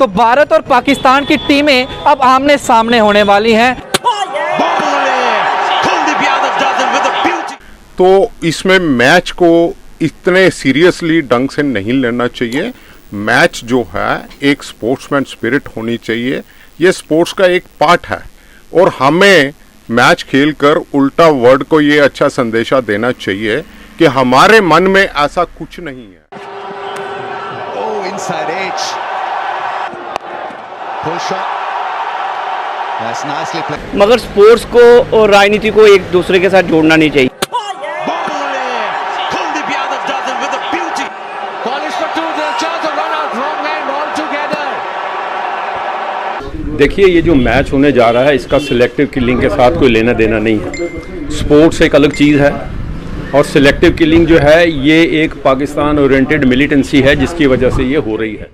तो भारत और पाकिस्तान की टीमें अब आमने सामने होने वाली हैं। तो इसमें मैच को इतने सीरियसली ढंग से नहीं लेना चाहिए। मैच जो है एक स्पोर्ट्समैन स्पिरिट होनी चाहिए, ये स्पोर्ट्स का एक पार्ट है और हमें मैच खेलकर उल्टा वर्ल्ड को ये अच्छा संदेशा देना चाहिए कि हमारे मन में ऐसा कुछ नहीं है। मगर स्पोर्ट्स को और राजनीति को एक दूसरे के साथ जोड़ना नहीं चाहिए। देखिए, ये जो मैच होने जा रहा है इसका सिलेक्टिव किलिंग के साथ कोई लेना देना नहीं है। स्पोर्ट्स एक अलग चीज़ है और सिलेक्टिव किलिंग जो है ये एक पाकिस्तान ओरिएंटेड मिलिटेंसी है जिसकी वजह से ये हो रही है।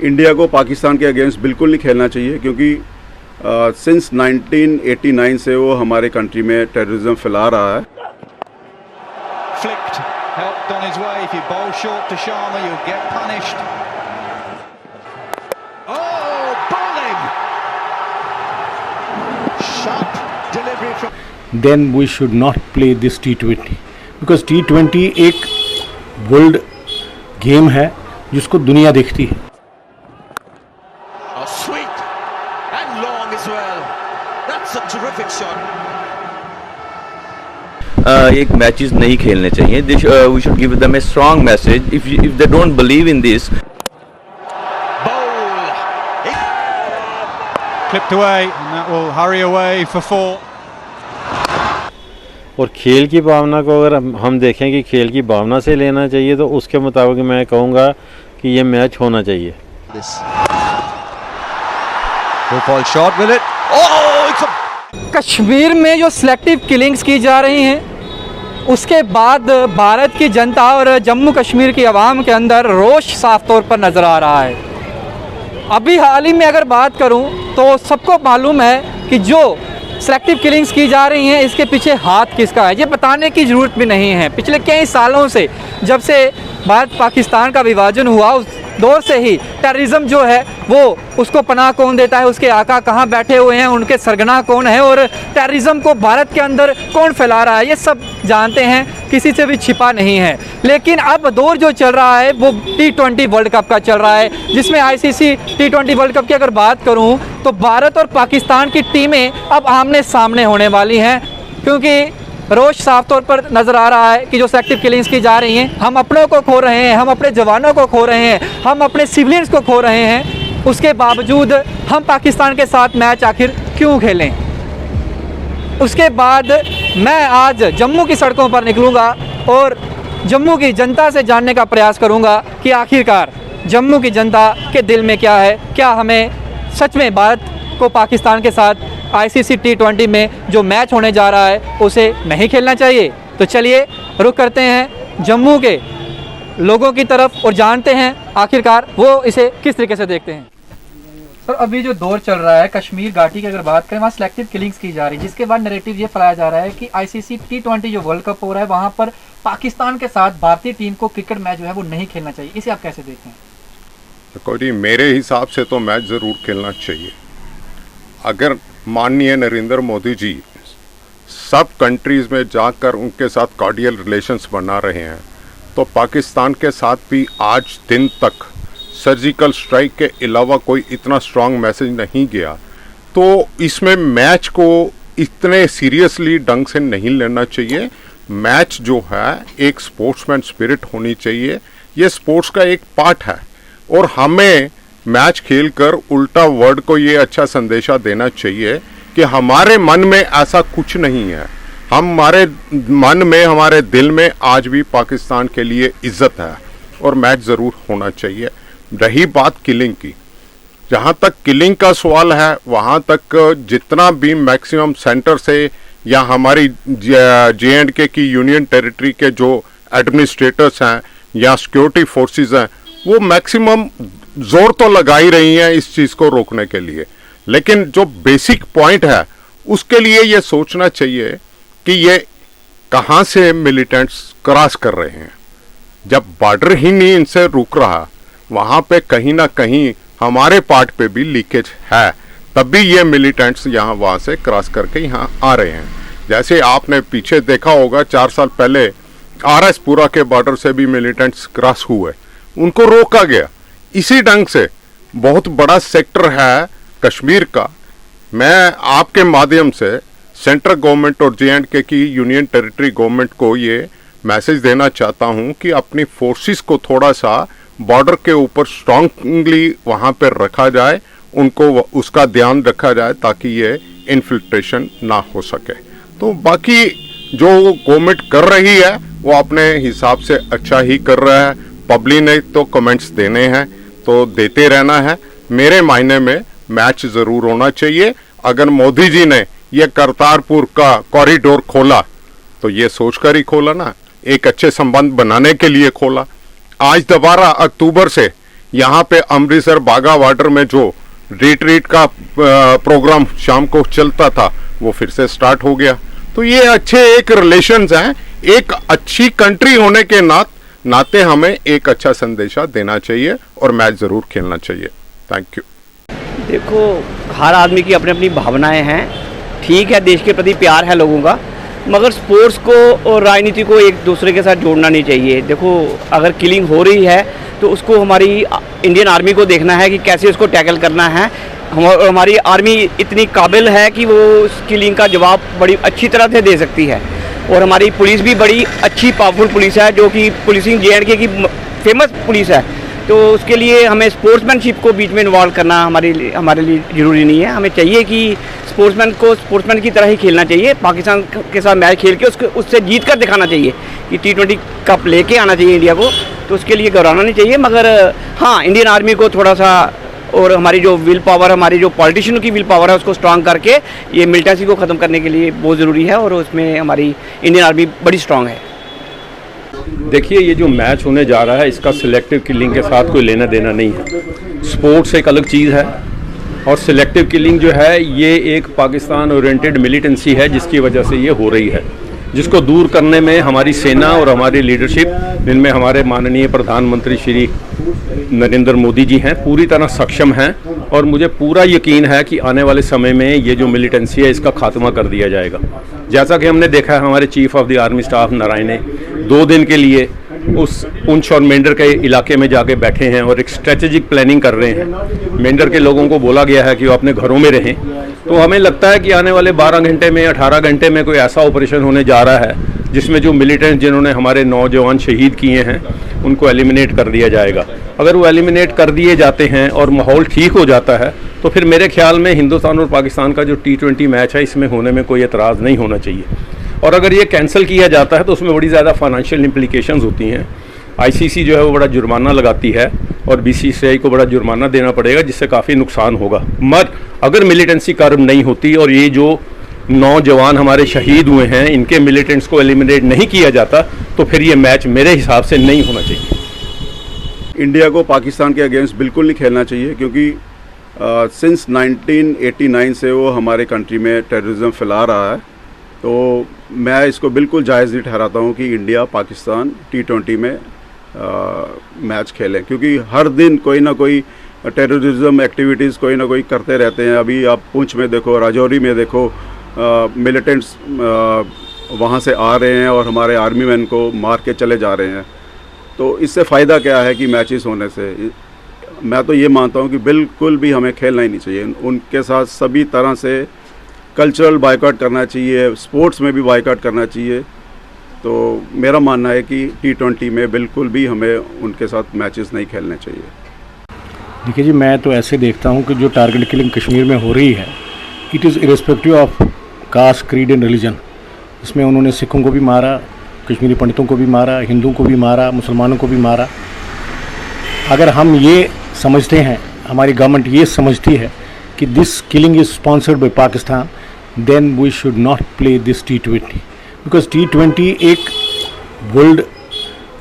इंडिया को पाकिस्तान के अगेंस्ट बिल्कुल नहीं खेलना चाहिए क्योंकि सिंस 1989 से वो हमारे कंट्री में टेररिज्म फैला रहा है। Then we should not play this T20 because T20 एक वर्ल्ड गेम है जिसको दुनिया देखती है। एक मैचेस नहीं खेलने चाहिए। We should give them a strong message if they don't believe in this. Clipped away and that will hurry away for 4. और खेल की भावना को अगर हम देखें कि खेल की भावना से लेना चाहिए तो उसके मुताबिक मैं कहूँगा कि ये मैच होना चाहिए। कश्मीर में जो सिलेक्टिव किलिंग्स की जा रही हैं उसके बाद भारत की जनता और जम्मू कश्मीर की आवाम के अंदर रोष साफ तौर पर नज़र आ रहा है। अभी हाल ही में अगर बात करूं तो सबको मालूम है कि जो सिलेक्टिव किलिंग्स की जा रही हैं इसके पीछे हाथ किसका है ये बताने की ज़रूरत भी नहीं है। पिछले कई सालों से जब से भारत पाकिस्तान का विभाजन हुआ उस दौर से ही टेररिज्म जो है वो उसको पनाह कौन देता है, उसके आका कहाँ बैठे हुए हैं, उनके सरगना कौन है और टेररिज्म को भारत के अंदर कौन फैला रहा है ये सब जानते हैं, किसी से भी छिपा नहीं है। लेकिन अब दौर जो चल रहा है वो T20 वर्ल्ड कप का चल रहा है जिसमें ICC T20 वर्ल्ड कप की अगर बात करूं तो भारत और पाकिस्तान की टीमें अब आमने सामने होने वाली हैं क्योंकि रोष साफ तौर पर नज़र आ रहा है कि जो सिलेक्टिव किलिंग्स की जा रही हैं हम अपनों को खो रहे हैं, हम अपने जवानों को खो रहे हैं, हम अपने सिविलियंस को खो रहे हैं। उसके बावजूद हम पाकिस्तान के साथ मैच आखिर क्यों खेलें। उसके बाद मैं आज जम्मू की सड़कों पर निकलूँगा और जम्मू की जनता से जानने का प्रयास करूँगा कि आखिरकार जम्मू की जनता के दिल में क्या है, क्या हमें सच में भारत को पाकिस्तान के साथ ICC T20 में जो मैच होने जा रहा है उसे नहीं खेलना चाहिए। तो चलिए रुख करते हैं जम्मू के लोगों की तरफ और जानते हैं आखिरकार वो इसे किस तरीके से देखते हैं। सर, अभी जो दौर चल रहा है कश्मीर घाटी की अगर बात करें वहाँ सिलेक्टिव किलिंग्स की जा रही है जिसके बाद नैरेटिव ये फैलाया जा रहा है कि ICC T20 जो वर्ल्ड कप हो रहा है वहाँ पर पाकिस्तान के साथ भारतीय टीम को क्रिकेट मैच जो है वो नहीं खेलना चाहिए। इसे आप कैसे देखते हैं? देखो जी, मेरे हिसाब से तो मैच ज़रूर खेलना चाहिए। अगर माननीय नरेंद्र मोदी जी सब कंट्रीज़ में जाकर उनके साथ कॉर्डियल रिलेशंस बना रहे हैं तो पाकिस्तान के साथ भी आज दिन तक सर्जिकल स्ट्राइक के अलावा कोई इतना स्ट्रांग मैसेज नहीं गया। तो इसमें मैच को इतने सीरियसली ढंग से नहीं लेना चाहिए। मैच जो है एक स्पोर्ट्समैन स्पिरिट होनी चाहिए, ये स्पोर्ट्स का एक पार्ट है और हमें मैच खेलकर उल्टा वर्ल्ड को ये अच्छा संदेशा देना चाहिए कि हमारे मन में ऐसा कुछ नहीं है। हमारे मन में, हमारे दिल में आज भी पाकिस्तान के लिए इज्जत है और मैच ज़रूर होना चाहिए। रही बात किलिंग की, जहाँ तक किलिंग का सवाल है वहाँ तक जितना भी मैक्सिमम सेंटर से या हमारी J&K की यूनियन टेरिटरी के जो एडमिनिस्ट्रेटर्स हैं या सिक्योरिटी फोर्सेस हैं वो मैक्सिमम जोर तो लगा ही रही हैं इस चीज को रोकने के लिए, लेकिन जो बेसिक पॉइंट है उसके लिए ये सोचना चाहिए कि ये कहां से मिलिटेंट्स क्रॉस कर रहे हैं। जब बॉर्डर ही नहीं इनसे रुक रहा, वहां पे कहीं ना कहीं हमारे पार्ट पे भी लीकेज है, तब भी ये मिलिटेंट्स यहाँ वहां से क्रॉस करके यहाँ आ रहे हैं। जैसे आपने पीछे देखा होगा 4 साल पहले RS पुरा के बॉर्डर से भी मिलिटेंट्स क्रॉस हुए, उनको रोका गया। इसी ढंग से बहुत बड़ा सेक्टर है कश्मीर का। मैं आपके माध्यम से सेंट्रल गवर्नमेंट और J&K की यूनियन टेरिटरी गवर्नमेंट को ये मैसेज देना चाहता हूं कि अपनी फोर्सेस को थोड़ा सा बॉर्डर के ऊपर स्ट्रांगली वहां पर रखा जाए, उनको उसका ध्यान रखा जाए ताकि ये इन्फिल्ट्रेशन ना हो सके। तो बाकी जो गवर्नमेंट कर रही है वो अपने हिसाब से अच्छा ही कर रहा है। पब्लिक ने तो कमेंट्स देने हैं तो देते रहना है। मेरे मायने में मैच जरूर होना चाहिए। अगर मोदी जी ने ये करतारपुर का कॉरिडोर खोला तो ये सोचकर ही खोला ना, एक अच्छे संबंध बनाने के लिए खोला। आज दोबारा अक्टूबर से यहाँ पे अमृतसर बाघा बॉर्डर में जो रिट्रीट का प्रोग्राम शाम को चलता था वो फिर से स्टार्ट हो गया। तो ये अच्छे एक रिलेशंस हैं। एक अच्छी कंट्री होने के नाते हमें एक अच्छा संदेशा देना चाहिए और मैच जरूर खेलना चाहिए। Thank you. देखो, हर आदमी की अपनी अपनी भावनाएं हैं। ठीक है, देश के प्रति प्यार है लोगों का, मगर स्पोर्ट्स को और राजनीति को एक दूसरे के साथ जोड़ना नहीं चाहिए। देखो, अगर किलिंग हो रही है तो उसको हमारी इंडियन आर्मी को देखना है कि कैसे उसको टैकल करना है। हमारी आर्मी इतनी काबिल है कि वो उस किलिंग का जवाब बड़ी अच्छी तरह से दे सकती है। और हमारी पुलिस भी बड़ी अच्छी पावरफुल पुलिस है, जो कि पुलिसिंग J&K की फेमस पुलिस है। तो उसके लिए हमें स्पोर्ट्समैनशिप को बीच में इन्वॉल्व करना हमारे लिए ज़रूरी नहीं है। हमें चाहिए कि स्पोर्ट्समैन को स्पोर्ट्समैन की तरह ही खेलना चाहिए। पाकिस्तान के साथ मैच खेल के उससे जीत कर दिखाना चाहिए कि T20 कप लेके आना चाहिए इंडिया को। तो उसके लिए घबराना नहीं चाहिए। मगर हाँ, इंडियन आर्मी को थोड़ा सा, और हमारी जो विल पावर, हमारी जो पॉलिटिशियन की विल पावर है, उसको स्ट्रांग करके ये मिलिटेंसी को ख़त्म करने के लिए बहुत ज़रूरी है। और उसमें हमारी इंडियन आर्मी बड़ी स्ट्रांग है। देखिए, ये जो मैच होने जा रहा है इसका सिलेक्टिव किलिंग के साथ कोई लेना देना नहीं है। स्पोर्ट्स एक अलग चीज़ है और सिलेक्टिव किलिंग जो है ये एक पाकिस्तान ओरिएंटेड मिलिटेंसी है जिसकी वजह से ये हो रही है, जिसको दूर करने में हमारी सेना और हमारी लीडरशिप, जिनमें हमारे माननीय प्रधानमंत्री श्री नरेंद्र मोदी जी हैं, पूरी तरह सक्षम हैं। और मुझे पूरा यकीन है कि आने वाले समय में ये जो मिलिटेंसी है इसका खात्मा कर दिया जाएगा। जैसा कि हमने देखा है, हमारे chief of the army staff Narayan 2 दिन के लिए उस पुंछ और मेंढर के इलाके में जाके बैठे हैं और एक स्ट्रेटेजिक प्लानिंग कर रहे हैं। मेंढर के लोगों को बोला गया है कि वो अपने घरों में रहें। तो हमें लगता है कि आने वाले 12 घंटे में, 18 घंटे में कोई ऐसा ऑपरेशन होने जा रहा है जिसमें जो मिलिटेंट्स जिन्होंने हमारे नौजवान शहीद किए हैं उनको एलिमिनेट कर दिया जाएगा। अगर वो एलिमिनेट कर दिए जाते हैं और माहौल ठीक हो जाता है तो फिर मेरे ख्याल में हिंदुस्तान और पाकिस्तान का जो T20 मैच है इसमें होने में कोई एतराज़ नहीं होना चाहिए। और अगर ये कैंसिल किया जाता है तो उसमें बड़ी ज़्यादा फाइनेंशियल इम्प्लीकेशंस होती हैं। ICC जो है वो बड़ा जुर्माना लगाती है और BCCI को बड़ा जुर्माना देना पड़ेगा, जिससे काफ़ी नुकसान होगा। मगर अगर मिलिटेंसी कर्व नहीं होती और ये जो नौजवान हमारे शहीद हुए हैं इनके मिलिटेंट्स को एलिमिनेट नहीं किया जाता तो फिर ये मैच मेरे हिसाब से नहीं होना चाहिए। इंडिया को पाकिस्तान के अगेंस्ट बिल्कुल नहीं खेलना चाहिए, क्योंकि सिंस 1989 से वो हमारे कंट्री में टेररिज्म फैला रहा है। तो मैं इसको बिल्कुल जायज़ नहीं ठहराता हूँ कि इंडिया पाकिस्तान T20 में मैच खेलें, क्योंकि हर दिन कोई ना कोई टेररिज्म एक्टिविटीज़ कोई ना कोई करते रहते हैं। अभी आप पुंछ में देखो, राजौरी में देखो, मिलिटेंट्स वहाँ से आ रहे हैं और हमारे आर्मी मैन को मार के चले जा रहे हैं। तो इससे फ़ायदा क्या है कि मैचेस होने से? मैं तो ये मानता हूँ कि बिल्कुल भी हमें खेलना ही नहीं चाहिए। उनके साथ सभी तरह से कल्चरल बायकॉट करना चाहिए, स्पोर्ट्स में भी बायकॉट करना चाहिए। तो मेरा मानना है कि T20 में बिल्कुल भी हमें उनके साथ मैचेस नहीं खेलने चाहिए। देखिए जी, मैं तो ऐसे देखता हूँ कि जो टारगेट किलिंग कश्मीर में हो रही है, it is irrespective of caste, creed and religion. इसमें उन्होंने सिखों को भी मारा, कश्मीरी पंडितों को भी मारा, हिंदुओं को भी मारा, मुसलमानों को भी मारा। अगर हम ये समझते हैं, हमारी गवर्नमेंट ये समझती है कि this killing is sponsored by Pakistan, then we should not play this T20, because T20 एक वर्ल्ड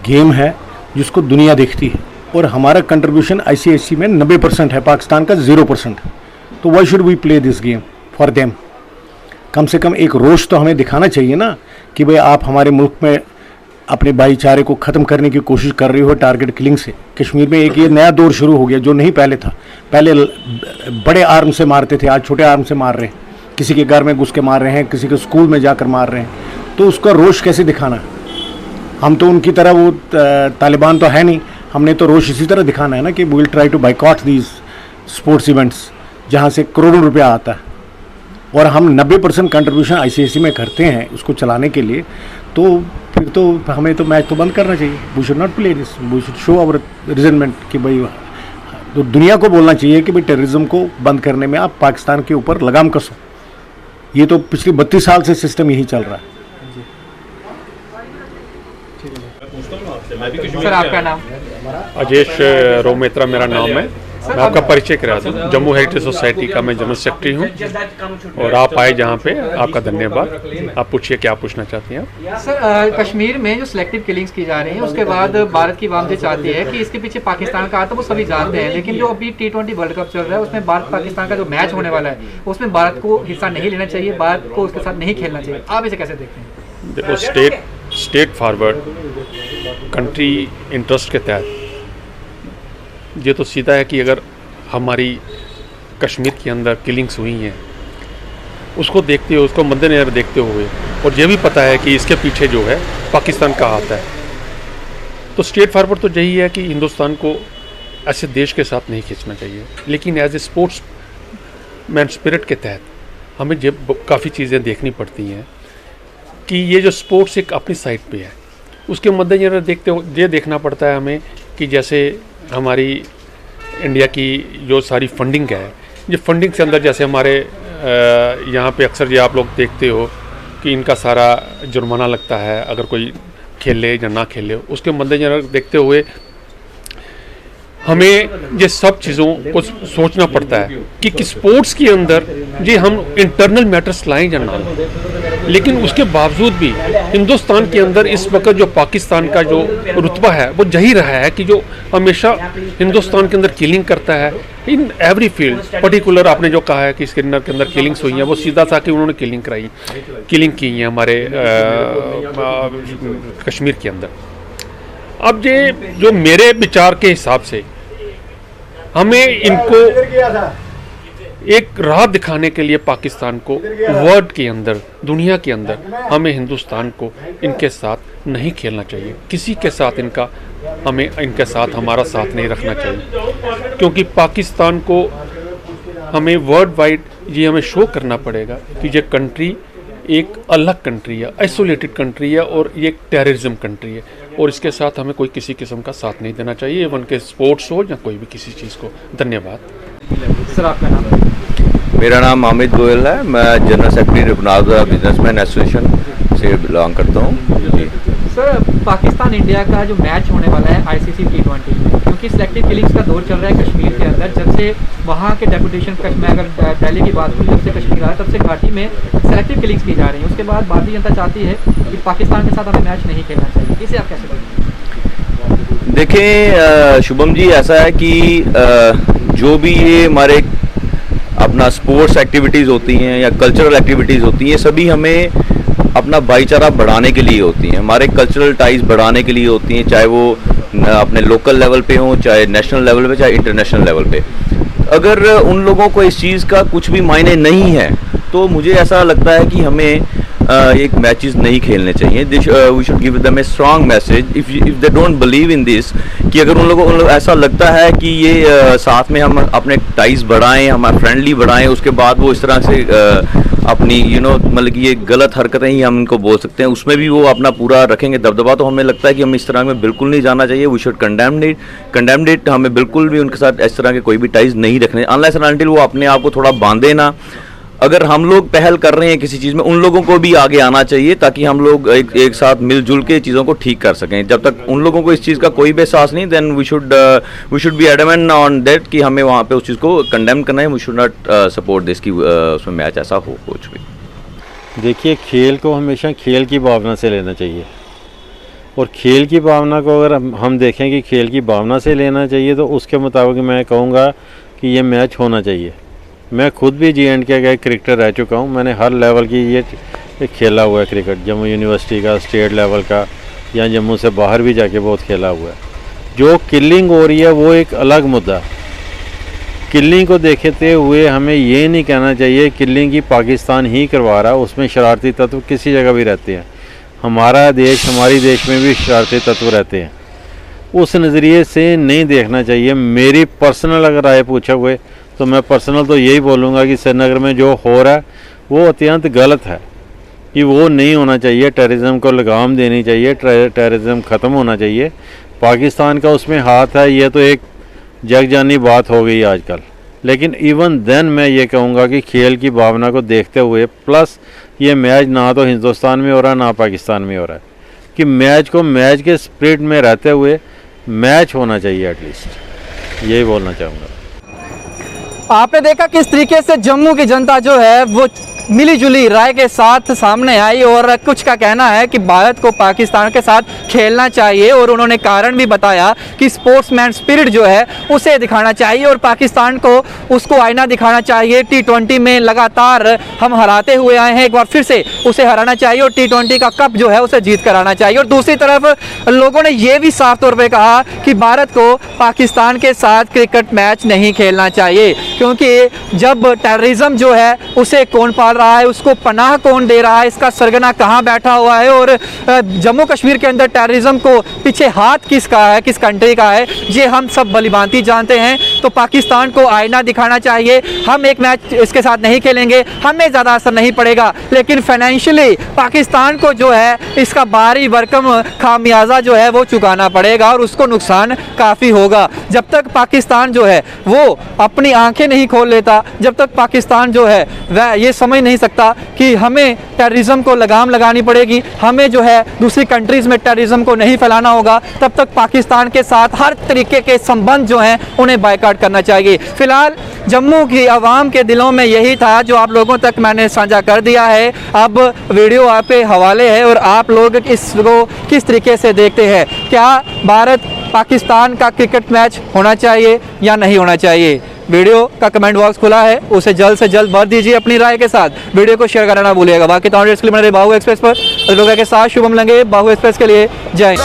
गेम है जिसको दुनिया देखती है। और हमारा कंट्रीब्यूशन ICC में 90% है, पाकिस्तान का 0%। तो why should we play this game for them? कम से कम एक रोष तो हमें दिखाना चाहिए ना कि भाई आप हमारे मुल्क में अपने भाईचारे को ख़त्म करने की कोशिश कर रही हो टारगेट किलिंग से। कश्मीर में एक ये नया दौर शुरू हो गया जो नहीं पहले था। पहले बड़े आर्म से मारते थे, आज छोटे आर्म से मार रहे हैं, किसी के घर में घुस के मार रहे हैं, किसी के स्कूल में जाकर मार रहे हैं। तो उसका रोष कैसे दिखाना? हम तो उनकी तरह वो तालिबान तो है नहीं, हमने तो रोष इसी तरह दिखाना है ना कि we will try to boycott these sports events जहाँ से करोड़ों रुपया आता है और हम 90% कंट्रीब्यूशन ICC में करते हैं उसको चलाने के लिए। तो फिर तो हमें तो मैच तो बंद करना चाहिए। We should not play this, we should show our रिजनमेंट कि भाई तो दुनिया को बोलना चाहिए कि भाई टेररिज्म को बंद करने में आप पाकिस्तान के ऊपर लगाम कसो। ये तो पिछले 32 साल से सिस्टम यही चल रहा है। सर आपका नाम? अजेश रोमेत्रा मेरा नाम है। मैं आपका परिचय करा दूं, जम्मू हेरिटेज सोसाइटी का मैं जनरल सेक्रेटरी हूं और आप आए जहां पे, आपका धन्यवाद। आप पूछिए क्या पूछना चाहती हैं आप? सर कश्मीर में जो सिलेक्टिव किलिंग्स की जा रही हैं उसके बाद भारत की आवाम ये चाहती है कि इसके पीछे पाकिस्तान का हाथ है, वो सभी जानते हैं। लेकिन जो अभी T20 वर्ल्ड कप चल रहा है उसमें भारत पाकिस्तान का जो मैच होने वाला है उसमें भारत को हिस्सा नहीं लेना चाहिए, भारत को उसके साथ नहीं खेलना चाहिए। आप इसे कैसे देखते हैं? देखो, स्टेट फॉरवर्ड कंट्री इंटरेस्ट के तहत ये तो सीधा है कि अगर हमारी कश्मीर के अंदर किलिंग्स हुई हैं उसको देखते हुए, उसको मद्देनजर देखते हुए, और ये भी पता है कि इसके पीछे जो है पाकिस्तान का हाथ है, तो स्टेट फॉरवर्ड तो यही है कि हिंदुस्तान को ऐसे देश के साथ नहीं खींचना चाहिए। लेकिन as a sportsman spirit के तहत हमें ये काफ़ी चीज़ें देखनी पड़ती हैं कि ये जो स्पोर्ट्स एक अपनी साइड पे है, उसके मद्देनजर देखते हो ये देखना पड़ता है हमें कि जैसे हमारी इंडिया की जो सारी फंडिंग है, ये फंडिंग के अंदर जैसे हमारे यहाँ पे अक्सर ये आप लोग देखते हो कि इनका सारा जुर्माना लगता है अगर कोई खेले या ना खेले। उसके मद्देनजर देखते हुए हमें ये सब चीज़ों को सोचना पड़ता है कि स्पोर्ट्स के अंदर ये हम इंटरनल मैटर्स लाएं या ना लाएं। लेकिन उसके बावजूद भी हिंदुस्तान के अंदर इस वक्त जो पाकिस्तान का जो रुतबा है वो यही रहा है कि जो हमेशा हिंदुस्तान के अंदर किलिंग करता है इन एवरी फील्ड। पर्टिकुलर आपने जो कहा है कि श्रीनगर के अंदर किलिंग्स हुई हैं, वो सीधा था कि उन्होंने किलिंग की है हमारे कश्मीर के अंदर। अब ये जो मेरे विचार के हिसाब से हमें इनको एक राह दिखाने के लिए पाकिस्तान को वर्ल्ड के अंदर, दुनिया के अंदर, हमें हिंदुस्तान को इनके साथ नहीं खेलना चाहिए। किसी के साथ हमें इनके साथ हमारा साथ नहीं रखना चाहिए, क्योंकि पाकिस्तान को हमें वर्ल्ड वाइड ये हमें शो करना पड़ेगा कि ये कंट्री एक अलग कंट्री है, आइसोलेटेड कंट्री है और ये एक टेररिज्म कंट्री है, और इसके साथ हमें कोई किसी किस्म का साथ नहीं देना चाहिए, इवन के स्पोर्ट्स हो या कोई भी किसी चीज़ को। धन्यवाद। सर आपका नाम? मेरा नाम हामिद गोयल है। मैं general secretary Raghunath businessman association से बिलोंग करता हूँ। सर पाकिस्तान इंडिया का जो मैच होने वाला है ICC T20 में, क्योंकि सिलेक्टिव किलिंग्स का दौर चल रहा है कश्मीर के अंदर, जब से वहाँ के डेपुटेशन में अगर दिल्ली की बात करूँ, जब से कश्मीर आया तब से घाटी में सिलेक्टिव किलिंग्स की जा रही है। उसके बाद भारतीय जनता चाहती है कि पाकिस्तान के साथ हमें मैच नहीं खेलना चाहिए। इसे आप कैसे देखते हैं? देखें शुभम जी, ऐसा है कि जो भी ये हमारे अपना स्पोर्ट्स एक्टिविटीज़ होती हैं या कल्चरल एक्टिविटीज़ होती हैं, ये सभी हमें अपना भाईचारा बढ़ाने के लिए होती हैं, हमारे कल्चरल टाइज बढ़ाने के लिए होती हैं, चाहे वो अपने लोकल लेवल पे हों, चाहे नेशनल लेवल पे, चाहे इंटरनेशनल लेवल पे। अगर उन लोगों को इस चीज़ का कुछ भी मायने नहीं है तो मुझे ऐसा लगता है कि हमें एक मैचेस नहीं खेलने चाहिए। We should give them a strong message if they don't believe in this, कि अगर उन लोगों ऐसा लगता है कि ये साथ में हम अपने टाइज बढ़ाएं, हमारा फ्रेंडली बढ़ाएं, उसके बाद वो इस तरह से अपनी मतलब कि ये गलत हरकतें ही हम इनको बोल सकते हैं, उसमें भी वो अपना पूरा रखेंगे दबदबा, तो हमें लगता है कि हमें इस तरह में बिल्कुल नहीं जाना चाहिए। वी शुड कंडेमनेट, हमें बिल्कुल भी उनके साथ इस तरह के कोई भी टाइज नहीं रखने, अनलेस एंड अनटिल वो अपने आप को थोड़ा बांधे ना। अगर हम लोग पहल कर रहे हैं किसी चीज़ में, उन लोगों को भी आगे आना चाहिए ताकि हम लोग एक साथ मिलजुल के चीज़ों को ठीक कर सकें। जब तक उन लोगों को इस चीज़ का कोई भी एहसास नहीं, then we should be adamant on that कि हमें वहाँ पे उस चीज़ को कंडेम करना है। We should not support this कि उसमें मैच ऐसा हो कुछ भी। देखिए, खेल को हमेशा खेल की भावना से लेना चाहिए। और खेल की भावना को अगर हम देखें कि खेल की भावना से लेना चाहिए तो उसके मुताबिक मैं कहूँगा कि ये मैच होना चाहिए। मैं खुद भी J&K का एक क्रिकेटर रह चुका हूँ, मैंने हर लेवल की ये खेला हुआ है क्रिकेट, जम्मू यूनिवर्सिटी का, स्टेट लेवल का, या जम्मू से बाहर भी जाके बहुत खेला हुआ है। जो किलिंग हो रही है वो एक अलग मुद्दा है। किलिंग को देखते हुए हमें ये नहीं कहना चाहिए किलिंग की पाकिस्तान ही करवा रहा, उसमें शरारती तत्व किसी जगह भी रहते हैं। हमारा देश, हमारी देश में भी शरारती तत्व रहते हैं। उस नज़रिए से नहीं देखना चाहिए। मेरी पर्सनल अगर राय पूछा हुए तो मैं पर्सनल तो यही बोलूँगा कि श्रीनगर में जो हो रहा है वो अत्यंत गलत है, कि वो नहीं होना चाहिए। टेररिज्म को लगाम देनी चाहिए, टेररिज्म ख़त्म होना चाहिए। पाकिस्तान का उसमें हाथ है, ये तो एक जगजानी बात हो गई आजकल। लेकिन इवन देन मैं ये कहूँगा कि खेल की भावना को देखते हुए, प्लस ये मैच ना तो हिंदुस्तान में हो रहा है ना पाकिस्तान में हो रहा है, कि मैच को मैच के स्पिरिट में रहते हुए मैच होना चाहिए एटलीस्ट, यही बोलना चाहूँगा। आपने देखा किस तरीके से जम्मू की जनता जो है वो मिलीजुली राय के साथ सामने आई और कुछ का कहना है कि भारत को पाकिस्तान के साथ खेलना चाहिए, और उन्होंने कारण भी बताया कि स्पोर्ट्समैन स्पिरिट जो है उसे दिखाना चाहिए और पाकिस्तान को उसको आईना दिखाना चाहिए। T20 में लगातार हम हराते हुए आए हैं, एक बार फिर से उसे हराना चाहिए और T20 का कप जो है उसे जीत कर आना चाहिए। और दूसरी तरफ लोगों ने ये भी साफ तौर पर कहा कि भारत को पाकिस्तान के साथ क्रिकेट मैच नहीं खेलना चाहिए, क्योंकि जब टेररिज्म जो है उसे कौन पाल रहा है, उसको पनाह कौन दे रहा है, इसका सरगना कहाँ बैठा हुआ है, और जम्मू कश्मीर के अंदर टेररिज्म को पीछे हाथ किसका है, किस कंट्री का है, ये हम सब भलीभांति जानते हैं। तो पाकिस्तान को आईना दिखाना चाहिए। हम एक मैच इसके साथ नहीं खेलेंगे, हमें ज़्यादा असर नहीं पड़ेगा, लेकिन फाइनेंशियली पाकिस्तान को जो है इसका भारी भरकम खामियाजा जो है वो चुकाना पड़ेगा और उसको नुकसान काफ़ी होगा। जब तक पाकिस्तान जो है वो अपनी आंखें नहीं खोल लेता, जब तक पाकिस्तान जो है वह ये समझ नहीं सकता कि हमें टेररिज्म को लगाम लगानी पड़ेगी, हमें जो है दूसरी कंट्रीज़ में टेररिज्म को नहीं फैलाना होगा, तब तक पाकिस्तान के साथ हर तरीके के संबंध जो हैं उन्हें बायकॉट करना चाहिए। फिलहाल जम्मू की आवाम के दिलों में यही था जो आप लोगों तक मैंने साझा कर दिया है। अब वीडियो आप पे हवाले है और आप लोग इसको किस तरीके से देखते हैं। क्या भारत पाकिस्तान का क्रिकेट मैच होना चाहिए या नहीं होना चाहिए? वीडियो का कमेंट बॉक्स खुला है, उसे जल्द से जल्द भर दीजिए अपनी राय के साथ। वीडियो को शेयर करना ना भूलिएगा। बाकी तमाम डेट्स के लिए बने रहिए बाहु एक्सप्रेस पर। लोगों के साथ शुभम लंगे, बाहु एक्सप्रेस के लिए जय हिंद।